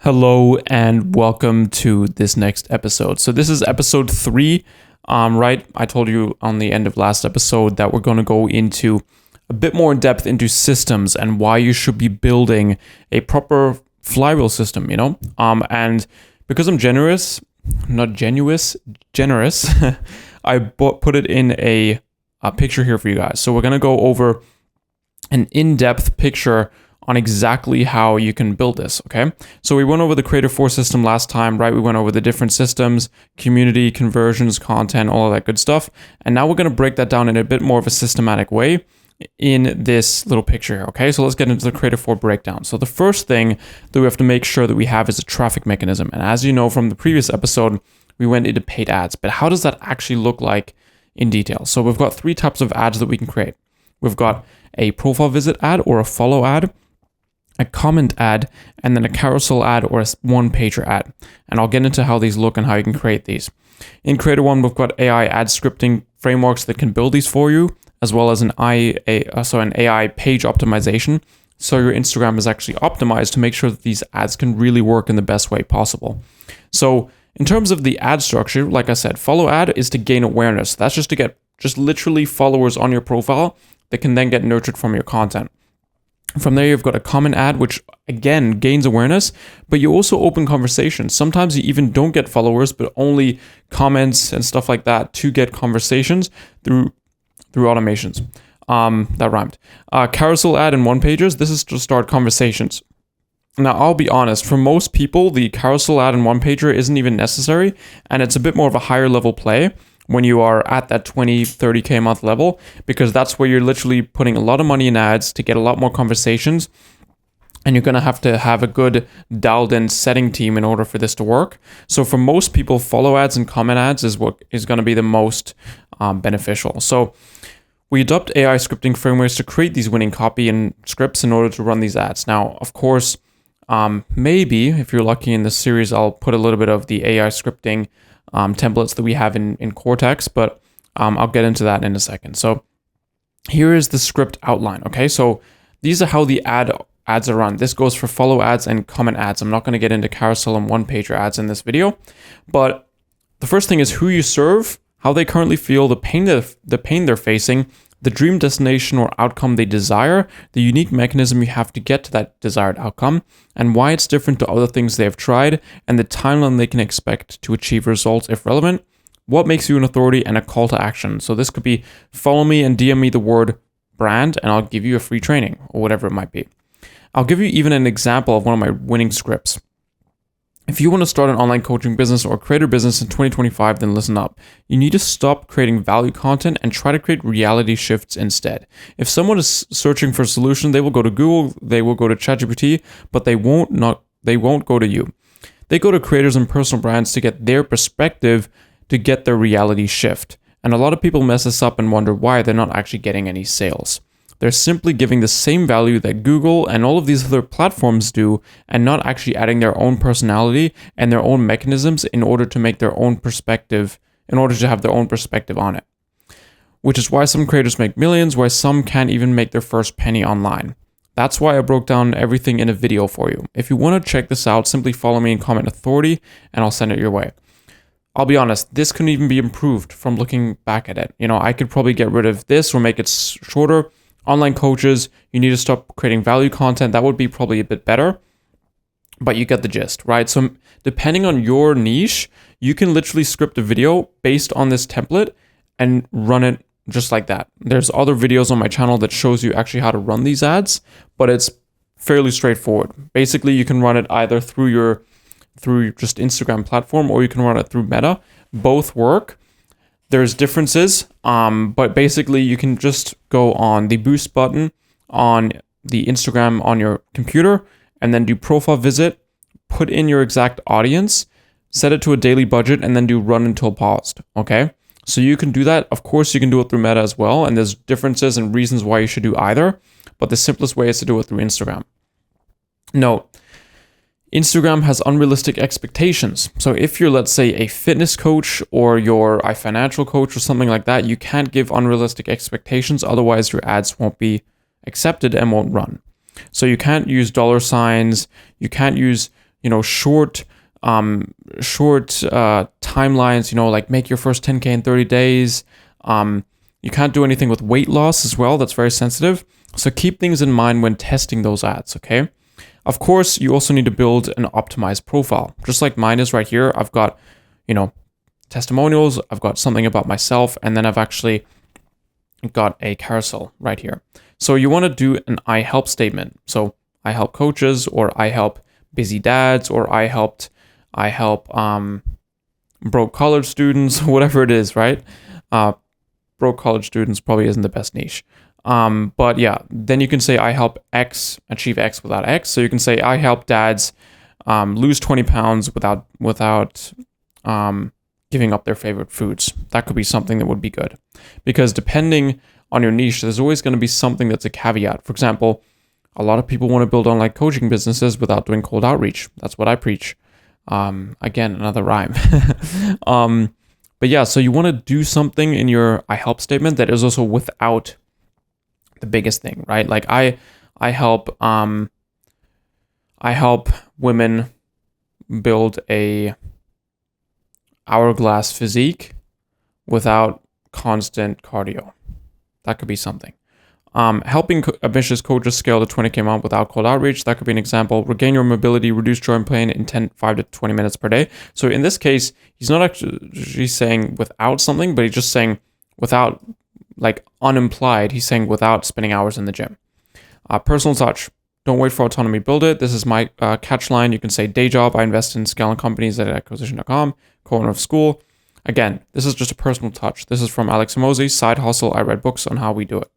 Hello and welcome to this next episode. So this is episode 3, right? I told you on the end of last episode that we're going to go into a bit more in depth into systems and why you should be building a proper flywheel system, and because I'm generous, I put it in a picture here for you guys. So we're going to go over an in-depth picture on exactly how you can build this, okay? So we went over the Creatr.4 system last time, right? We went over the different systems, community, conversions, content, all of that good stuff. And now we're gonna break that down in a bit more of a systematic way in this little picture here, okay? So let's get into the Creatr.4 breakdown. So the first thing that we have to make sure that we have is a traffic mechanism. And as you know from the previous episode, we went into paid ads, but how does that actually look like in detail? So we've got 3 types of ads that we can create. We've got a profile visit ad or a follow ad, a comment ad, and then a carousel ad or a one-pager ad. And I'll get into how these look and how you can create these. In Creatr.One, we've got AI ad scripting frameworks that can build these for you, as well as an AI page optimization. So your Instagram is actually optimized to make sure that these ads can really work in the best way possible. So in terms of the ad structure, like I said, follow ad is to gain awareness. That's just to get literally followers on your profile that can then get nurtured from your content. From there, you've got a comment ad, which again gains awareness, but you also open conversations. Sometimes you even don't get followers, but only comments and stuff like that to get conversations through automations. That rhymed. Carousel ad and one-pagers, this is to start conversations. Now, I'll be honest, for most people, the carousel ad and one-pager isn't even necessary, and it's a bit more of a higher level play when you are at that 20, 30K a month level, because that's where you're literally putting a lot of money in ads to get a lot more conversations. And you're going to have a good dialed in setting team in order for this to work. So for most people, follow ads and comment ads is what is going to be the most beneficial. So we adopt AI scripting frameworks to create these winning copy and scripts in order to run these ads. Now, of course, maybe if you're lucky in this series, I'll put a little bit of the AI scripting templates that we have in Cortex, but I'll get into that in a second. So here is the script outline, okay? So these are how the ads are run. This goes for follow ads and comment ads. I'm not going to get into carousel and one-pager ads in this video, but the first thing is who you serve, how they currently feel, the pain they're facing, the dream destination or outcome they desire, the unique mechanism you have to get to that desired outcome, and why it's different to other things they have tried, and the timeline they can expect to achieve results if relevant, what makes you an authority, and a call to action. So this could be follow me and DM me the word brand, and I'll give you a free training, or whatever it might be. I'll give you even an example of one of my winning scripts. If you want to start an online coaching business or a creator business in 2025, then listen up. You need to stop creating value content and try to create reality shifts instead. If someone is searching for a solution, they will go to Google, they will go to ChatGPT, but they won't go to you. They go to creators and personal brands to get their perspective to get their reality shift. And a lot of people mess this up and wonder why they're not actually getting any sales. They're simply giving the same value that Google and all of these other platforms do and not actually adding their own personality and their own mechanisms in order to make their own perspective, in order to have their own perspective on it. Which is why some creators make millions, why some can't even make their first penny online. That's why I broke down everything in a video for you. If you want to check this out, simply follow me and comment authority and I'll send it your way. I'll be honest, this couldn't even be improved from looking back at it. I could probably get rid of this or make it shorter. Online coaches, you need to stop creating value content. That would be probably a bit better, but you get the gist, right? So depending on your niche, you can literally script a video based on this template and run it just like that. There's other videos on my channel that shows you actually how to run these ads, but it's fairly straightforward. Basically, you can run it either through just Instagram platform or you can run it through Meta. Both work. There's differences, but basically you can just go on the boost button on the Instagram on your computer and then do profile visit, put in your exact audience, set it to a daily budget, and then do run until paused, okay? So you can do that. Of course, you can do it through Meta as well, and there's differences and reasons why you should do either, but the simplest way is to do it through Instagram. Note, Instagram has unrealistic expectations. So if you're, let's say, a fitness coach or you're a financial coach or something like that, you can't give unrealistic expectations. Otherwise, your ads won't be accepted and won't run. So you can't use dollar signs. You can't use, short timelines, like make your first 10K in 30 days. You can't do anything with weight loss as well. That's very sensitive. So keep things in mind when testing those ads, okay? Of course, you also need to build an optimized profile. Just like mine is right here. I've got, testimonials, I've got something about myself, and then I've actually got a carousel right here. So you want to do an I help statement. So I help coaches, or I help busy dads, or I help broke college students, whatever it is, right? Broke college students probably isn't the best niche. But yeah, then you can say I help X achieve X without X. So you can say I help dads lose 20 pounds without giving up their favorite foods. That could be something that would be good, because depending on your niche, there's always going to be something that's a caveat. For example, a lot of people want to build online coaching businesses without doing cold outreach. That's what I preach. Again, another rhyme. But yeah, so you want to do something in your I help statement that is also without the biggest thing, right? Like I help women build a hourglass physique without constant cardio. That could be something. Helping ambitious coaches scale to 20K a month without cold outreach. That could be an example. Regain your mobility, reduce joint pain in 5 to 20 minutes per day. So in this case, he's not actually saying without something, but he's just saying without, like unimplied. He's saying without spending hours in the gym. Personal touch. Don't wait for autonomy, build it. This is my catch line. You can say day job. I invest in scaling companies at acquisition.com, corner of school. Again, this is just a personal touch. This is from Alex Hormozi. Side hustle. I read books on how we do it.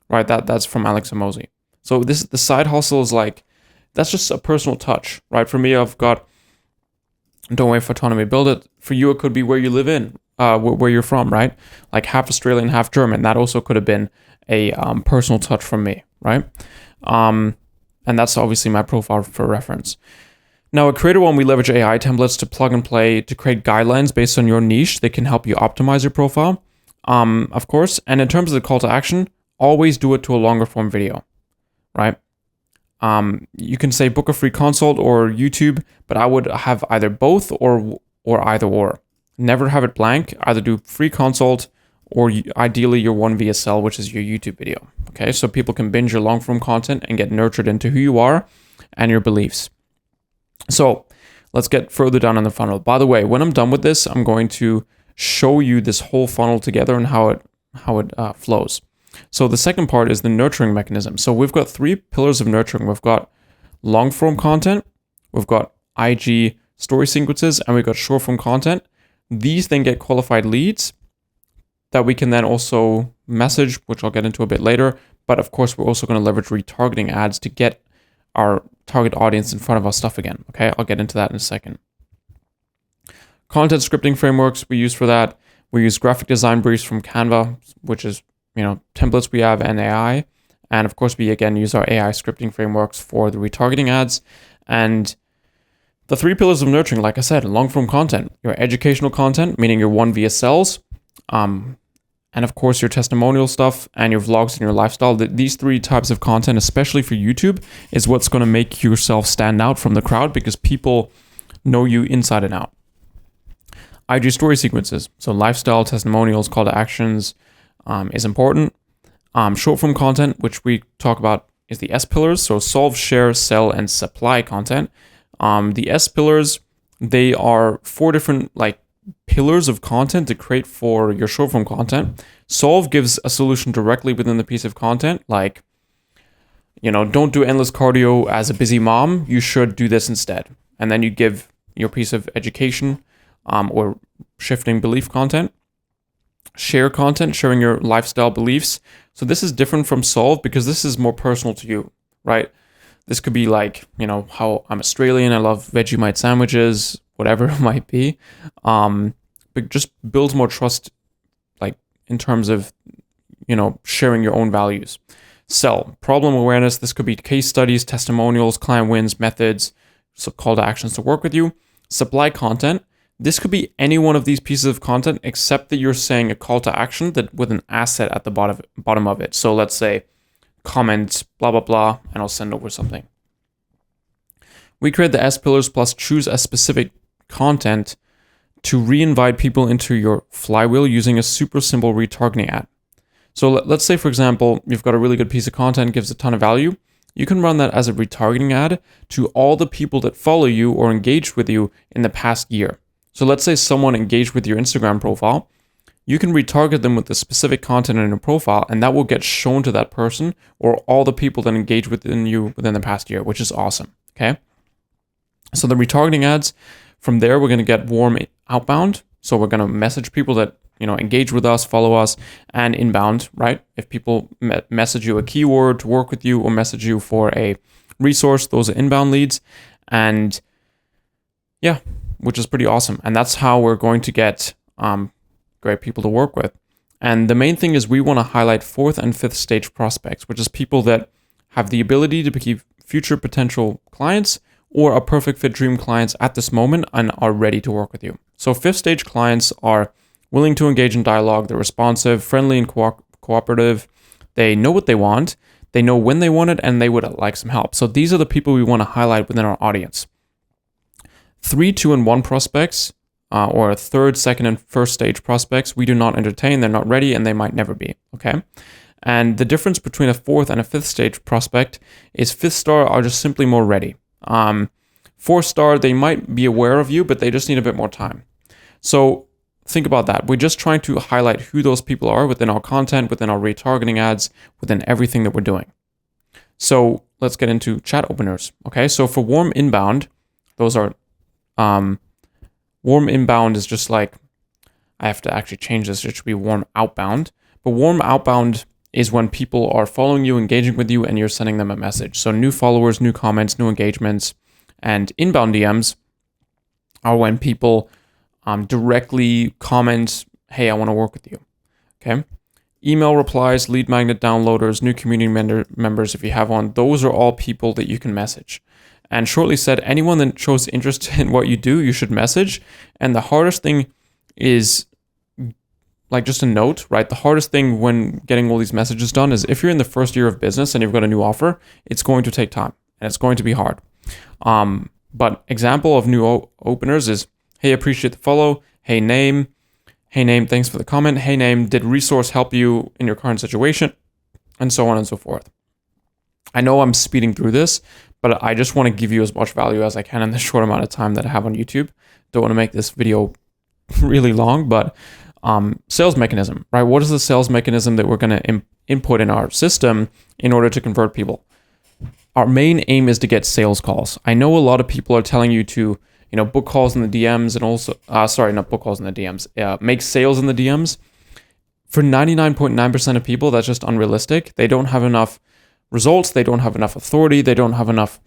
Right, that's from Alex Hormozi. So the side hustle is like, that's just a personal touch, right? For me, I've got don't wait for autonomy, build it. For you, it could be where you live in, where you're from, right? Like half Australian, half German. That also could have been a personal touch from me, right? And that's obviously my profile for reference. Now at Creatr.One, we leverage AI templates to plug and play to create guidelines based on your niche that can help you optimize your profile, of course. And in terms of the call to action, always do it to a longer form video, right? You can say book a free consult or YouTube, but I would have either both or either or. Never have it blank. Either do free consult or ideally your one VSL, which is your YouTube video. Okay, so people can binge your long form content and get nurtured into who you are and your beliefs. So let's get further down in the funnel. By the way, when I'm done with this, I'm going to show you this whole funnel together and how it flows. So the second part is the nurturing mechanism. So we've got 3 pillars of nurturing. We've got long form content, we've got IG story sequences, and we've got short form content. These then get qualified leads that we can then also message, which I'll get into a bit later. But of course, we're also going to leverage retargeting ads to get our target audience in front of our stuff again. Okay, I'll get into that in a second. Content scripting frameworks we use for that. We use graphic design briefs from Canva, which is templates we have, and AI. And of course, we again use our AI scripting frameworks for the retargeting ads. And the 3 pillars of nurturing, like I said, long form content, your educational content, meaning your one VSLs, and of course your testimonial stuff and your vlogs and your lifestyle. These 3 types of content, especially for YouTube, is what's going to make yourself stand out from the crowd because people know you inside and out. IG story sequences, so lifestyle, testimonials, call to actions, is important. Short form content, which we talk about, is the S pillars. So solve, share, sell, and supply content. The S pillars, they are 4 different pillars of content to create for your short form content. Solve gives a solution directly within the piece of content. Like, don't do endless cardio as a busy mom. You should do this instead. And then you give your piece of education or shifting belief content. Share content, sharing your lifestyle beliefs. So this is different from solve because this is more personal to you, right? This could be like, how I'm Australian, I love Vegemite sandwiches, whatever it might be. But just builds more trust, in terms of, sharing your own values. Sell, problem awareness. This could be case studies, testimonials, client wins, methods, so call to actions to work with you. Supply content. This could be any one of these pieces of content, except that you're saying a call to action that with an asset at the bottom of it. So let's say comment, blah, blah, blah, and I'll send over something. We create the S pillars plus choose a specific content to re-invite people into your flywheel using a super simple retargeting ad. So let's say, for example, you've got a really good piece of content, gives a ton of value. You can run that as a retargeting ad to all the people that follow you or engaged with you in the past year. So let's say someone engaged with your Instagram profile. You can retarget them with the specific content in your profile, and that will get shown to that person or all the people that engage within you within the past year, which is awesome. Okay. So the retargeting ads, from there, we're going to get warm outbound. So we're going to message people that, engage with us, follow us, and inbound, right? If people message you a keyword to work with you or message you for a resource, those are inbound leads. And yeah, which is pretty awesome. And that's how we're going to get great people to work with. And the main thing is we want to highlight 4th and 5th stage prospects, which is people that have the ability to be future potential clients or a perfect fit dream clients at this moment and are ready to work with you. So 5th stage clients are willing to engage in dialogue, they're responsive, friendly, and cooperative. They know what they want, they know when they want it, and they would like some help. So these are the people we want to highlight within our audience. 3, 2, and 1 prospects, or 3rd, 2nd, and 1st stage prospects, we do not entertain, they're not ready, and they might never be, okay? And the difference between a 4th and a 5th stage prospect is 5th star are just simply more ready. 4th star, they might be aware of you, but they just need a bit more time. So think about that. We're just trying to highlight who those people are within our content, within our retargeting ads, within everything that we're doing. So let's get into chat openers. Okay, so for warm inbound, those are, warm inbound is just like, I have to actually change this. It should be warm outbound. But warm outbound is when people are following you, engaging with you, and you're sending them a message. So new followers, new comments, new engagements. And inbound DMs are when people directly comment, hey, I want to work with you. Okay. Email replies, lead magnet downloaders, new community members, if you have one, those are all people that you can message. And shortly said, anyone that shows interest in what you do, you should message. And the hardest thing is, like, just a note, right? The hardest thing when getting all these messages done is if you're in the first year of business and you've got a new offer, it's going to take time and it's going to be hard. But example of new openers is, hey, appreciate the follow. Hey, name, thanks for the comment. Hey, name, did resource help you in your current situation? And so on and so forth. I know I'm speeding through this, but I just want to give you as much value as I can in the short amount of time that I have on YouTube. Don't want to make this video really long, but sales mechanism, right? What is the sales mechanism that we're going to input in our system in order to convert people? Our main aim is to get sales calls. I know a lot of people are telling you to, book calls in the DMs and also, not book calls in the DMs, make sales in the DMs. For 99.9% of people, that's just unrealistic. They don't have enough results. They don't have enough authority. They don't have enough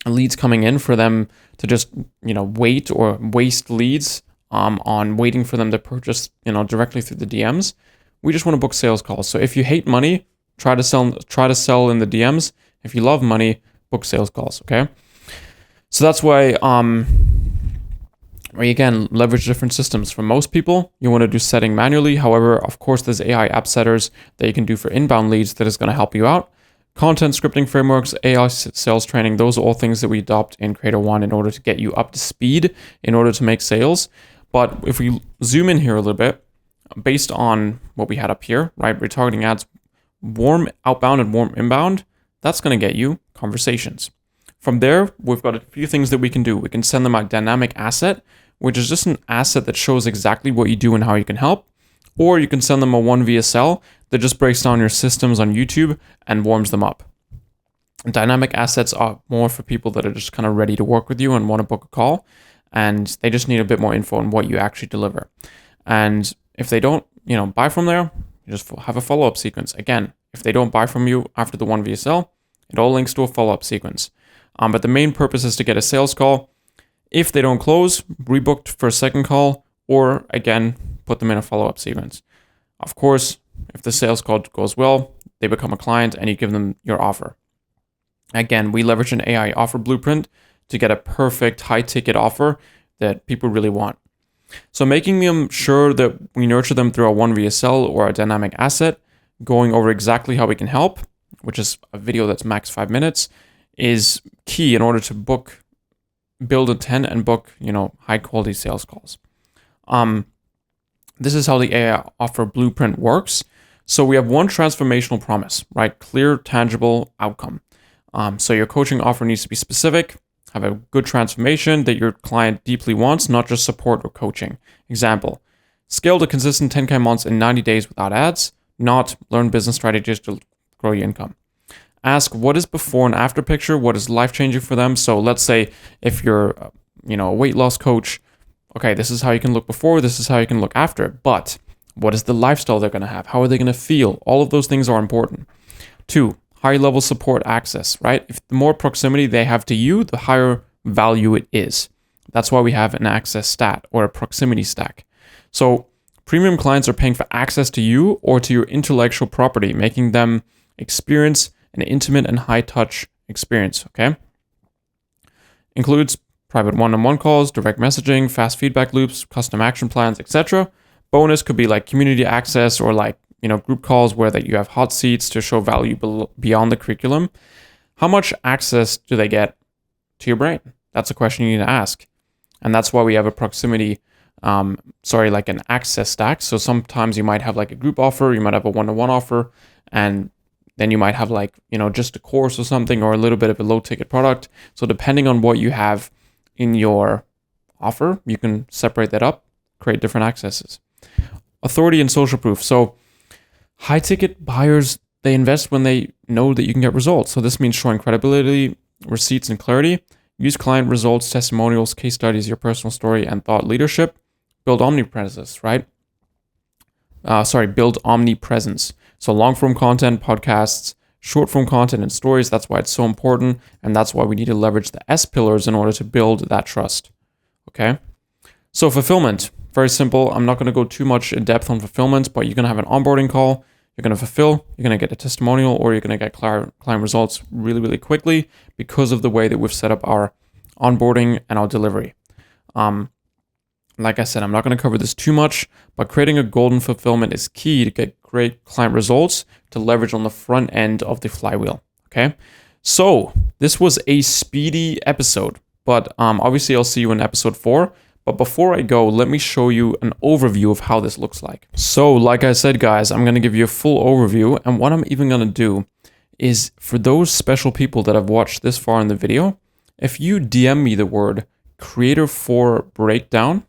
leads coming in for them to just, wait or waste leads on waiting for them to purchase, directly through the DMs. We just want to book sales calls. So if you hate money, try to sell in the DMs. If you love money, book sales calls, okay? So that's why we again leverage different systems. For most people, you want to do setting manually. However, of course, there's AI app setters that you can do for inbound leads that is going to help you out. Content scripting frameworks, AI sales training, those are all things that we adopt in Creatr.One in order to get you up to speed in order to make sales. But if we zoom in here a little bit, based on what we had up here, right? Retargeting ads, warm outbound and warm inbound, that's going to get you conversations. From there, we've got a few things that we can do. We can send them a dynamic asset, which is just an asset that shows exactly what you do and how you can help. Or you can send them a 1 VSL that just breaks down your systems on YouTube and warms them up. Dynamic assets are more for people that are just kind of ready to work with you and want to book a call. And they just need a bit more info on what you actually deliver. And if they don't, buy from there, you just have a follow-up sequence. Again, if they don't buy from you after the 1 VSL, it all links to a follow-up sequence. But the main purpose is to get a sales call. If they don't close, rebooked for a second call, or again, put them in a follow-up sequence. Of course, if the sales call goes well, they become a client and you give them your offer. Again, we leverage an AI offer blueprint to get a perfect high-ticket offer that people really want. So making them sure that we nurture them through a 1 VSL or a dynamic asset, going over exactly how we can help, which is a video that's max 5 minutes, is key in order to book build a 10 and book, high quality sales calls. This is how the AI offer blueprint works. So we have one transformational promise, right? Clear, tangible outcome. So your coaching offer needs to be specific, have a good transformation that your client deeply wants, not just support or coaching. Example, scale to consistent 10K months in 90 days without ads, not learn business strategies to grow your income. Ask what is before and after picture, what is life-changing for them. So let's say if you're, a weight loss coach, okay, this is how you can look before, this is how you can look after, but what is the lifestyle they're going to have? How are they going to feel? All of those things are important. 2, high-level support access, right? If the more proximity they have to you, the higher value it is. That's why we have an access stat or a proximity stack. So premium clients are paying for access to you or to your intellectual property, making them experience an intimate and high-touch experience, okay? Includes private one-on-one calls, direct messaging, fast feedback loops, custom action plans, etc. Bonus could be like community access or like, group calls where that you have hot seats to show value beyond the curriculum. How much access do they get to your brain? That's a question you need to ask. And that's why we have a proximity, like an access stack. So sometimes you might have like a group offer, you might have a one-to-one offer, and then you might have like, just a course or something or a little bit of a low ticket product. So depending on what you have in your offer, you can separate that up, create different accesses. Authority and social proof. So high ticket buyers, they invest when they know that you can get results. So this means showing credibility, receipts, and clarity. Use client results, testimonials, case studies, your personal story, and thought leadership. Build omnipresence, right? Build omnipresence. So long form content, podcasts, short form content, and stories. That's why it's so important. And that's why we need to leverage the S pillars in order to build that trust. Okay. So fulfillment, very simple. I'm not going to go too much in depth on fulfillment, but you're going to have an onboarding call. You're going to fulfill, you're going to get a testimonial, or you're going to get client results really, really quickly because of the way that we've set up our onboarding and our delivery. Like I said, I'm not going to cover this too much, but creating a golden fulfillment is key to get great client results to leverage on the front end of the flywheel. Okay. So this was a speedy episode, but obviously I'll see you in episode 4. But before I go, let me show you an overview of how this looks like. So like I said, guys, I'm going to give you a full overview. And what I'm even going to do is for those special people that have watched this far in the video, if you DM me the word Creatr.Breakdown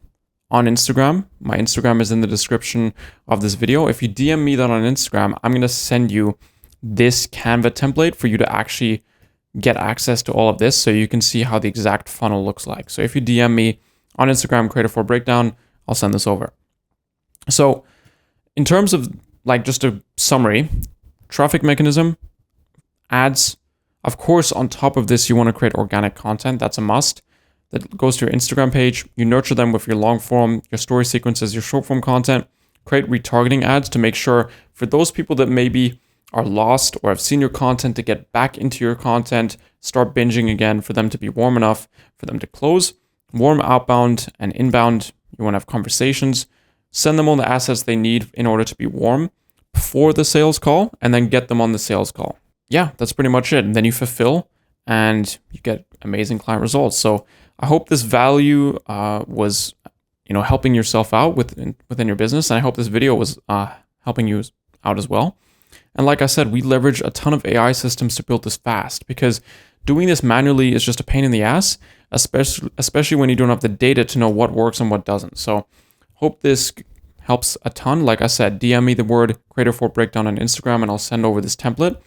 on Instagram, my Instagram is in the description of this video. If you DM me that on Instagram, I'm going to send you this Canva template for you to actually get access to all of this so you can see how the exact funnel looks like. So if you DM me on Instagram, Creatr.Breakdown, I'll send this over. So in terms of like just a summary, traffic mechanism, ads, of course, on top of this, you want to create organic content. That's a must. That goes to your Instagram page. You nurture them with your long form, your story sequences, your short form content. Create retargeting ads to make sure for those people that maybe are lost or have seen your content to get back into your content, start binging again for them to be warm enough for them to close. Warm outbound and inbound, you want to have conversations, send them all the assets they need in order to be warm before the sales call, and then get them on the sales call. Yeah, that's pretty much it. And then you fulfill and you get amazing client results. So I hope this value was, helping yourself out within your business. And I hope this video was helping you out as well. And like I said, we leverage a ton of AI systems to build this fast because doing this manually is just a pain in the ass, especially when you don't have the data to know what works and what doesn't. So hope this helps a ton. Like I said, DM me the word Creatr.Breakdown on Instagram and I'll send over this template.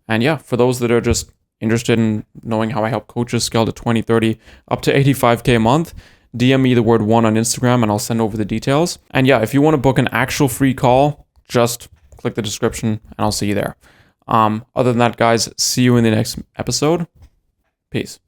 And yeah, for those that are just interested in knowing how I help coaches scale to 20, 30, up to 85K a month, DM me the word one on Instagram and I'll send over the details. And yeah, if you want to book an actual free call, just click the description and I'll see you there. Other than that, guys, see you in the next episode. Peace.